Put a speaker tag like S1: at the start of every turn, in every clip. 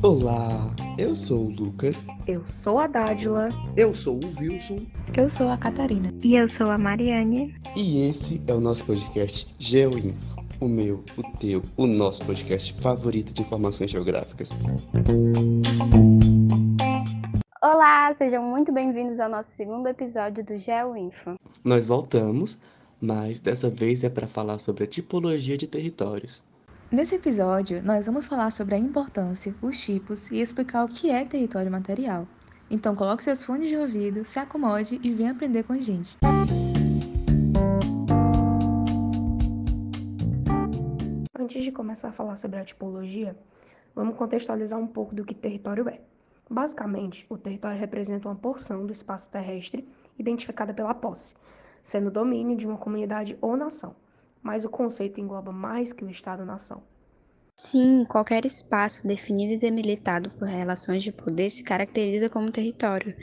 S1: Olá, eu sou o Lucas.
S2: Eu sou a Dádila.
S3: Eu sou o Wilson.
S4: Eu sou a Catarina.
S5: E eu sou a Mariane.
S1: E esse é o nosso podcast GeoInfo. O meu, o teu, o nosso podcast favorito de informações geográficas.
S5: Olá, sejam muito bem-vindos ao nosso segundo episódio do GeoInfo.
S1: Nós voltamos, mas dessa vez é para falar sobre a tipologia de territórios.
S4: Nesse episódio, nós vamos falar sobre a importância, os tipos e explicar o que é território material. Então coloque seus fones de ouvido, se acomode e venha aprender com a gente.
S2: Antes de começar a falar sobre a tipologia, vamos contextualizar um pouco do que território é. Basicamente, o território representa uma porção do espaço terrestre identificada pela posse, sendo o domínio de uma comunidade ou nação, mas o conceito engloba mais que o Estado-nação.
S5: Sim, qualquer espaço definido e delimitado por relações de poder se caracteriza como território.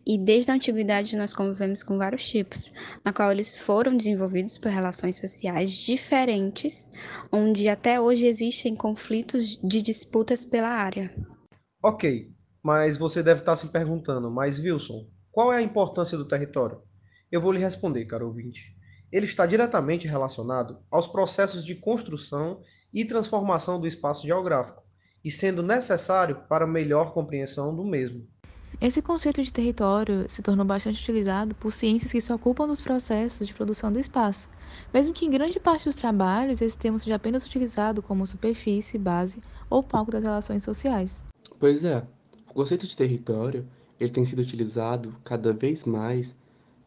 S5: E desde a antiguidade nós convivemos com vários tipos, na qual eles foram desenvolvidos por relações sociais diferentes, onde até hoje existem conflitos de disputas pela área.
S3: Ok, mas você deve estar se perguntando, mas Wilson, qual é a importância do território? Eu vou lhe responder, caro ouvinte. Ele está diretamente relacionado aos processos de construção e transformação do espaço geográfico, e sendo necessário para melhor compreensão do mesmo.
S4: Esse conceito de território se tornou bastante utilizado por ciências que se ocupam dos processos de produção do espaço, mesmo que em grande parte dos trabalhos esse termo seja apenas utilizado como superfície, base ou palco das relações sociais.
S1: Pois é, o conceito de território ele tem sido utilizado cada vez mais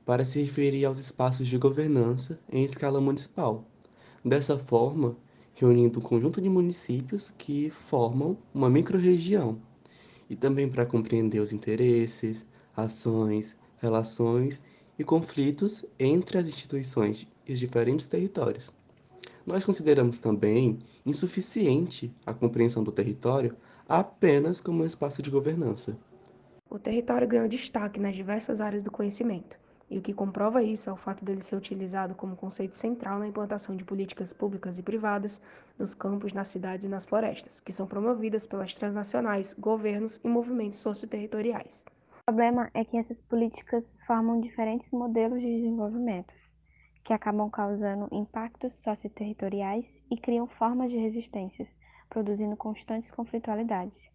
S1: para se referir aos espaços de governança em escala municipal. Dessa forma, reunindo um conjunto de municípios que formam uma microrregião, e também para compreender os interesses, ações, relações e conflitos entre as instituições e os diferentes territórios. Nós consideramos também insuficiente a compreensão do território apenas como um espaço de governança.
S2: O território ganhou destaque nas diversas áreas do conhecimento, e o que comprova isso é o fato dele ser utilizado como conceito central na implantação de políticas públicas e privadas nos campos, nas cidades e nas florestas, que são promovidas pelas transnacionais, governos e movimentos socioterritoriais.
S5: O problema é que essas políticas formam diferentes modelos de desenvolvimento, que acabam causando impactos socioterritoriais e criam formas de resistências, produzindo constantes conflitualidades.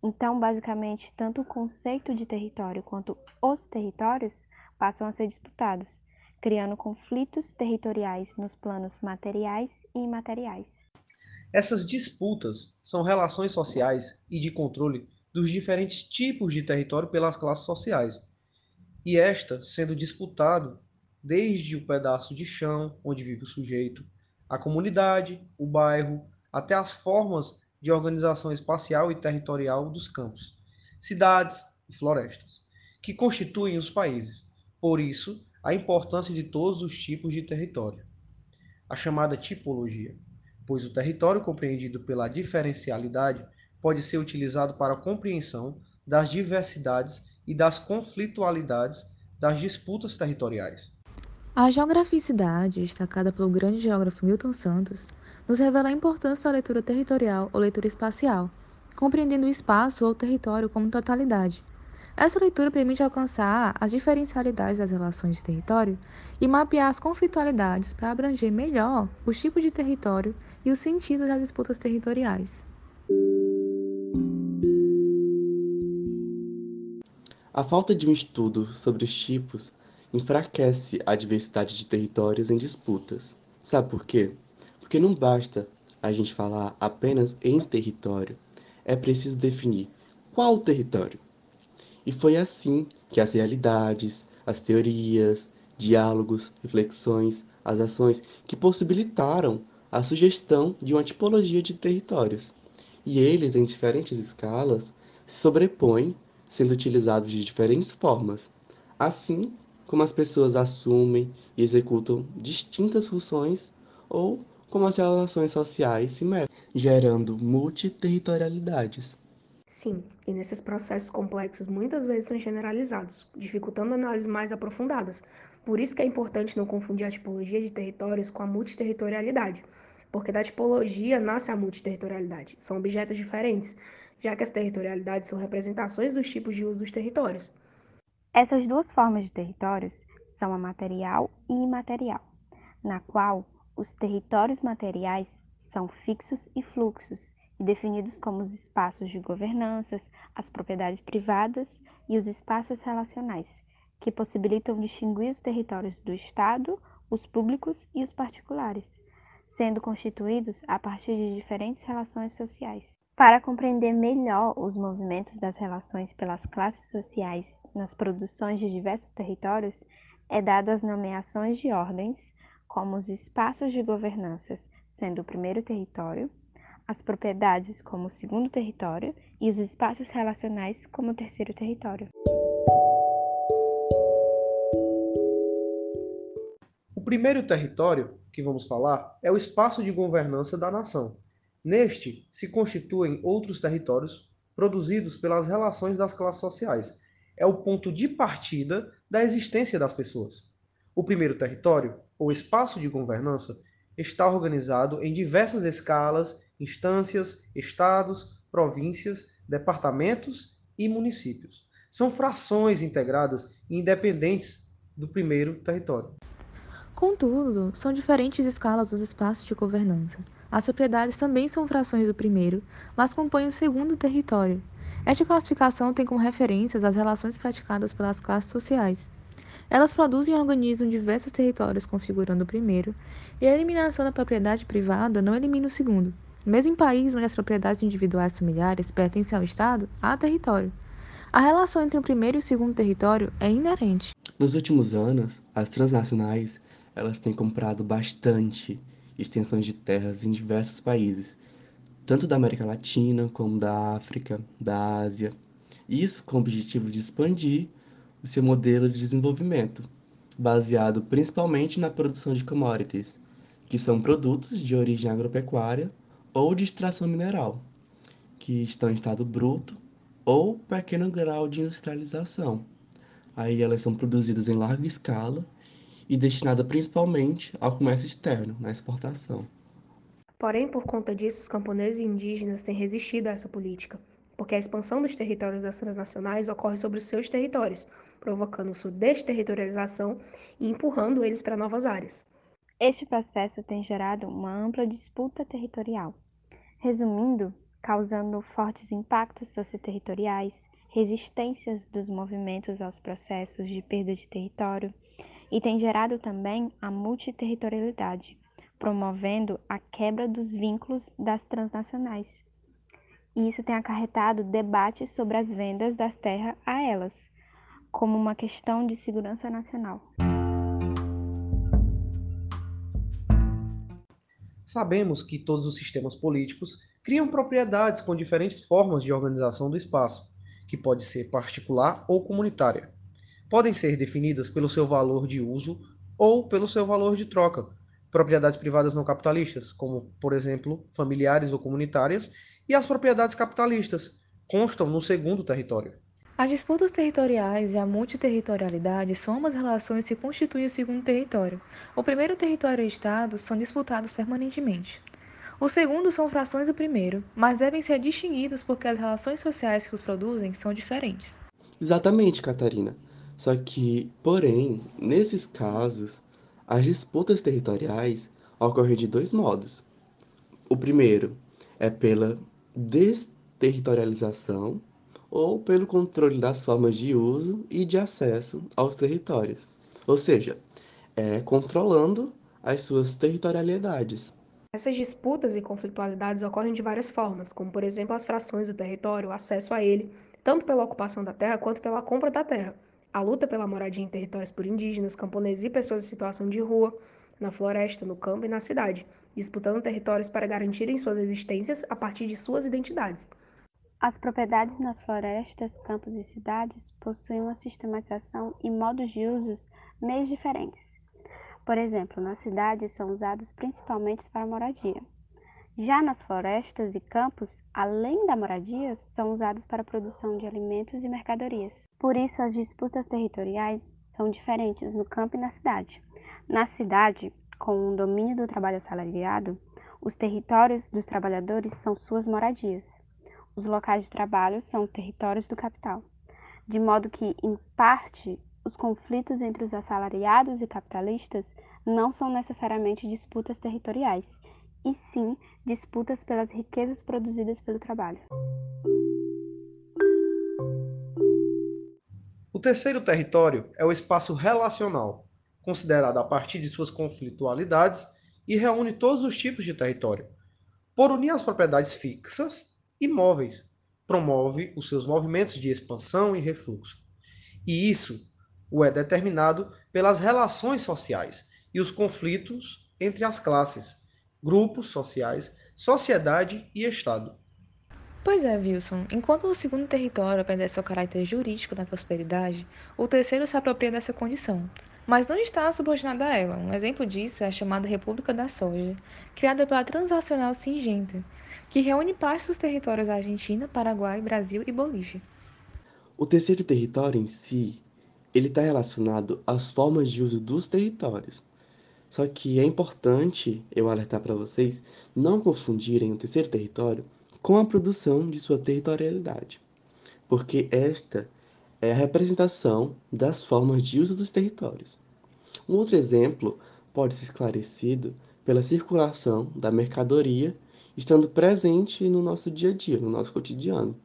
S5: Então, basicamente, tanto o conceito de território quanto os territórios passam a ser disputados, criando conflitos territoriais nos planos materiais e imateriais.
S3: Essas disputas são relações sociais e de controle dos diferentes tipos de território pelas classes sociais, e esta sendo disputado desde o pedaço de chão onde vive o sujeito, a comunidade, o bairro, até as formas de organização espacial e territorial dos campos, cidades e florestas, que constituem os países. Por isso, a importância de todos os tipos de território. A chamada tipologia, pois o território compreendido pela diferencialidade pode ser utilizado para a compreensão das diversidades e das conflitualidades das disputas territoriais.
S4: A geograficidade, destacada pelo grande geógrafo Milton Santos, nos revela a importância da leitura territorial ou leitura espacial, compreendendo o espaço ou território como totalidade. Essa leitura permite alcançar as diferencialidades das relações de território e mapear as conflitualidades para abranger melhor os tipos de território e os sentidos das disputas territoriais.
S1: A falta de um estudo sobre os tipos enfraquece a diversidade de territórios em disputas. Sabe por quê? Porque não basta a gente falar apenas em território. É preciso definir qual território. E foi assim que as realidades, as teorias, diálogos, reflexões, as ações que possibilitaram a sugestão de uma tipologia de territórios. E eles, em diferentes escalas, se sobrepõem, sendo utilizados de diferentes formas, assim como as pessoas assumem e executam distintas funções ou como as relações sociais se mesclam, gerando multiterritorialidades.
S2: Sim, e nesses processos complexos muitas vezes são generalizados, dificultando análises mais aprofundadas. Por isso que é importante não confundir a tipologia de territórios com a multiterritorialidade, porque da tipologia nasce a multiterritorialidade. São objetos diferentes, já que as territorialidades são representações dos tipos de uso dos territórios.
S5: Essas duas formas de territórios são a material e imaterial, na qual os territórios materiais são fixos e fluxos, e definidos como os espaços de governanças, as propriedades privadas e os espaços relacionais, que possibilitam distinguir os territórios do Estado, os públicos e os particulares, sendo constituídos a partir de diferentes relações sociais. Para compreender melhor os movimentos das relações pelas classes sociais nas produções de diversos territórios, é dado as nomeações de ordens, como os espaços de governanças, sendo o primeiro território, as propriedades como o segundo território e os espaços relacionais como o terceiro território.
S3: O primeiro território que vamos falar é o espaço de governança da nação. Neste se constituem outros territórios produzidos pelas relações das classes sociais. É o ponto de partida da existência das pessoas. O primeiro território, ou espaço de governança, está organizado em diversas escalas, instâncias, estados, províncias, departamentos e municípios. São frações integradas e independentes do primeiro território.
S4: Contudo, são diferentes escalas dos espaços de governança. As propriedades também são frações do primeiro, mas compõem o segundo território. Esta classificação tem como referências as relações praticadas pelas classes sociais. Elas produzem e organizam diversos territórios configurando o primeiro, e a eliminação da propriedade privada não elimina o segundo. Mesmo em países onde as propriedades individuais familiares pertencem ao Estado, há território. A relação entre o primeiro e o segundo território é inerente.
S1: Nos últimos anos, as transnacionais elas têm comprado bastante extensões de terras em diversos países, tanto da América Latina como da África, da Ásia. Isso com o objetivo de expandir o seu modelo de desenvolvimento, baseado principalmente na produção de commodities, que são produtos de origem agropecuária ou de extração mineral, que estão em estado bruto ou pequeno grau de industrialização. Aí elas são produzidas em larga escala e destinadas principalmente ao comércio externo, na exportação.
S2: Porém, por conta disso, os camponeses e indígenas têm resistido a essa política, porque a expansão dos territórios das transnacionais ocorre sobre os seus territórios, provocando sua desterritorialização e empurrando eles para novas áreas.
S5: Este processo tem gerado uma ampla disputa territorial. Resumindo, causando fortes impactos socioterritoriais, resistências dos movimentos aos processos de perda de território, e tem gerado também a multiterritorialidade, promovendo a quebra dos vínculos das transnacionais. E isso tem acarretado debates sobre as vendas das terras a elas, como uma questão de segurança nacional.
S3: Sabemos que todos os sistemas políticos criam propriedades com diferentes formas de organização do espaço, que pode ser particular ou comunitária. Podem ser definidas pelo seu valor de uso ou pelo seu valor de troca. Propriedades privadas não capitalistas, como, por exemplo, familiares ou comunitárias, e as propriedades capitalistas, constam no segundo território.
S4: As disputas territoriais e a multiterritorialidade são ambas relações que constituem o segundo território. O primeiro território e o Estado são disputados permanentemente. O segundo são frações do primeiro, mas devem ser distinguidos porque as relações sociais que os produzem são diferentes.
S1: Exatamente, Catarina. Só que, porém, nesses casos, as disputas territoriais ocorrem de dois modos. O primeiro é pela desterritorialização ou pelo controle das formas de uso e de acesso aos territórios, ou seja, é controlando as suas territorialidades.
S2: Essas disputas e conflitualidades ocorrem de várias formas, como por exemplo as frações do território, o acesso a ele, tanto pela ocupação da terra quanto pela compra da terra, a luta pela moradia em territórios por indígenas, camponeses e pessoas em situação de rua, na floresta, no campo e na cidade, disputando territórios para garantirem suas existências a partir de suas identidades.
S5: As propriedades nas florestas, campos e cidades possuem uma sistematização e modos de usos meio diferentes. Por exemplo, nas cidades são usados principalmente para moradia. Já nas florestas e campos, além da moradia, são usados para a produção de alimentos e mercadorias. Por isso, as disputas territoriais são diferentes no campo e na cidade. Na cidade, com o domínio do trabalho assalariado, Os territórios dos trabalhadores são suas moradias. Os locais de trabalho são territórios do capital. De modo que, em parte, os conflitos entre os assalariados e capitalistas não são necessariamente disputas territoriais, e sim disputas pelas riquezas produzidas pelo trabalho.
S3: O terceiro território é o espaço relacional, considerado a partir de suas conflitualidades e reúne todos os tipos de território, por unir as propriedades fixas e móveis, promove os seus movimentos de expansão e refluxo. E isso o é determinado pelas relações sociais e os conflitos entre as classes, grupos sociais, sociedade e Estado.
S4: Pois é, Wilson. Enquanto o segundo território obedece ao caráter jurídico da prosperidade, o terceiro se apropria dessa condição, mas não está subordinado a ela. Um exemplo disso é a chamada República da Soja, criada pela Transacional Singenta, que reúne parte dos territórios da Argentina, Paraguai, Brasil e Bolívia.
S1: O terceiro território em si, ele está relacionado às formas de uso dos territórios. Só que é importante eu alertar para vocês não confundirem o terceiro território com a produção de sua territorialidade, porque esta é a representação das formas de uso dos territórios. Um outro exemplo pode ser esclarecido pela circulação da mercadoria estando presente no nosso dia a dia, no nosso cotidiano.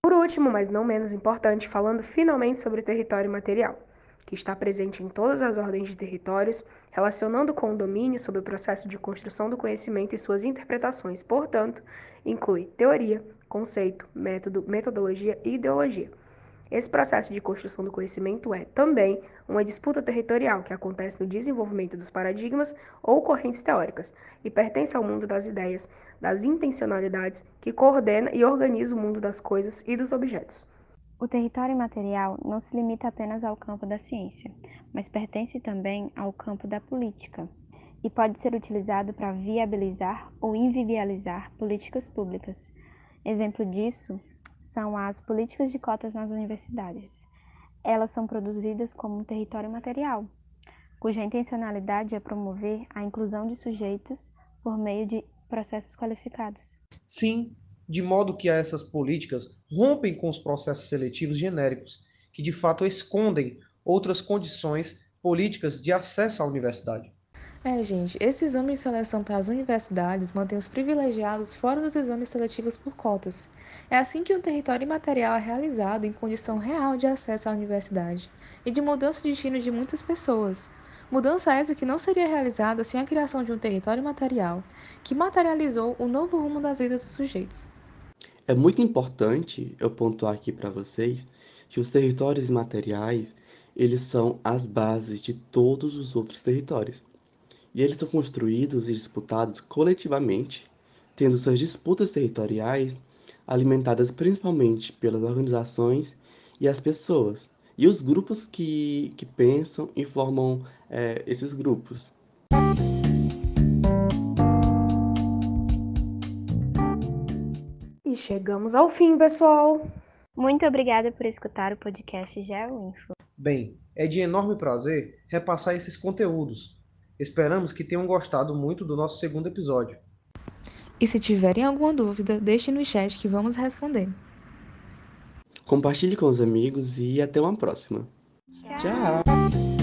S2: Por último, mas não menos importante, falando finalmente sobre o território material, que está presente em todas as ordens de territórios, relacionando com o domínio sobre o processo de construção do conhecimento e suas interpretações, portanto, inclui teoria, conceito, método, metodologia e ideologia. Esse processo de construção do conhecimento é, também, uma disputa territorial que acontece no desenvolvimento dos paradigmas ou correntes teóricas e pertence ao mundo das ideias, das intencionalidades, que coordena e organiza o mundo das coisas e dos objetos.
S5: O território material não se limita apenas ao campo da ciência, mas pertence também ao campo da política e pode ser utilizado para viabilizar ou inviabilizar políticas públicas. Exemplo disso são as políticas de cotas nas universidades. Elas são produzidas como um território material, cuja intencionalidade é promover a inclusão de sujeitos por meio de processos qualificados.
S3: Sim, de modo que essas políticas rompem com os processos seletivos genéricos, que de fato escondem outras condições políticas de acesso à universidade.
S4: Gente, esse exame de seleção para as universidades mantém os privilegiados fora dos exames seletivos por cotas. É assim que um território imaterial é realizado em condição real de acesso à universidade e de mudança de destino de muitas pessoas. Mudança essa que não seria realizada sem a criação de um território material, que materializou o novo rumo das vidas dos sujeitos.
S1: É muito importante eu pontuar aqui para vocês que os territórios imateriais, eles são as bases de todos os outros territórios. E eles são construídos e disputados coletivamente, tendo suas disputas territoriais alimentadas principalmente pelas organizações e as pessoas, e os grupos que pensam e formam esses grupos.
S2: E chegamos ao fim, pessoal!
S5: Muito obrigada por escutar o podcast GeoInfo.
S3: Bem, é de enorme prazer repassar esses conteúdos. Esperamos que tenham gostado muito do nosso segundo episódio.
S4: E se tiverem alguma dúvida, deixe no chat que vamos responder.
S1: Compartilhe com os amigos e até uma próxima. Tchau!